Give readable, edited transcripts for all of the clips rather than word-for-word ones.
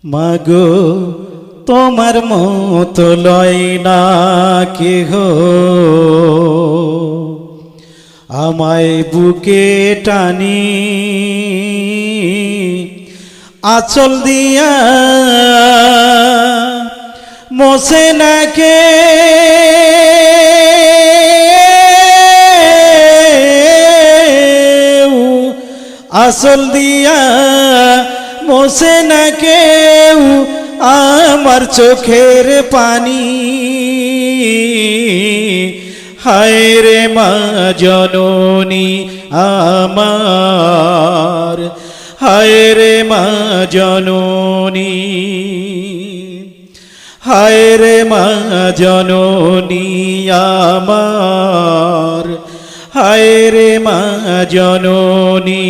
মাগো তোমার মতো লয় না কেহ, আমায় বুকে টানি আঁচল দিয়া মোছে না কে। আঁচল দিয়া মোছে না কেউ আমার চোখের পানি। হায় রে মা জননী আমার, হায় রে মা জননী, হায় রে মা জননী আমার, হায় রে মা জননী।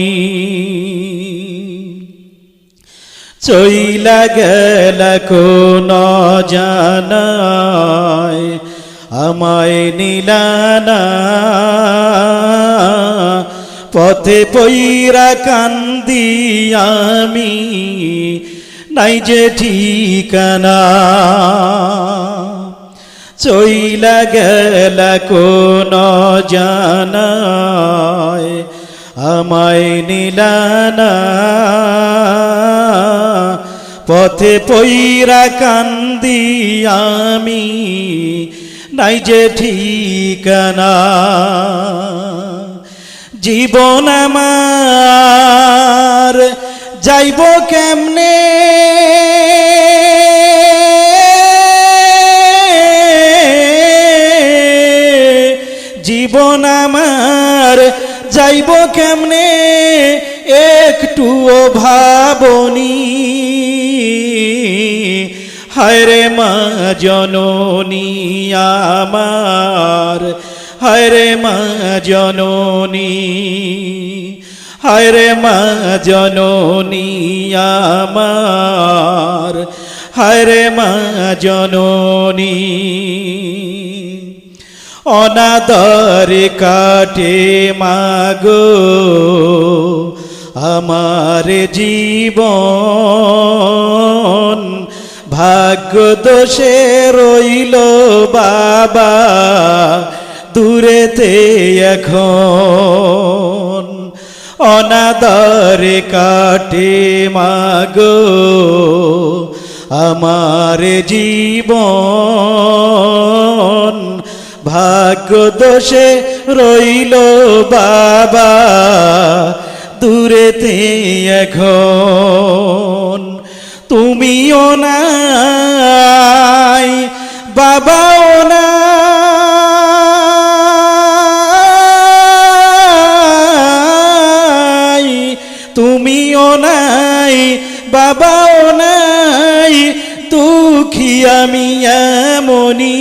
চইলা গেল কোন জানায় আমায় নিলানা, পথে পইরা কান্দি আমি নাই যে ঠিকানা। চইলা গেল কোন জানায় আমায় নিলানা, পথে পইরা কান্দি আমি নাই যে ঠিকানা। জীবন আমার যাইব কেমনে, জীবন আমার যাইব কেমনে একটুও ভাবনি। হায় রে মা জননী আমার, হায় রে মা জননী, হায় রে মা জননী আমার, হায় রে মা জননী। অনাদরে কাটে মাগো আমার জীবন, ভাগ্য দোষে রইল বাবা দূরেতে এখন। অনাদরে কাটে মাগো আমার জীবন, ভাগ্য দোষে রইল বাবা দূরেতে এখন। তুমিও নাই বাবাও নাই, তুমিও নাই বাবাও নাই, দুঃখী আমি এমনি।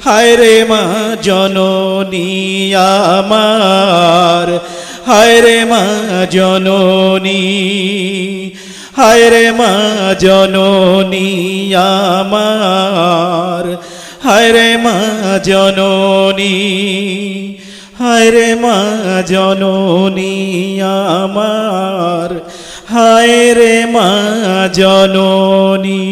হায় রে মা জননী আমার, হায় রে মা জননী, হায় রে মা জননী আমার, হায় রে মা জননী, হায় রে মা জননী আমার, হায় রে মা জননী।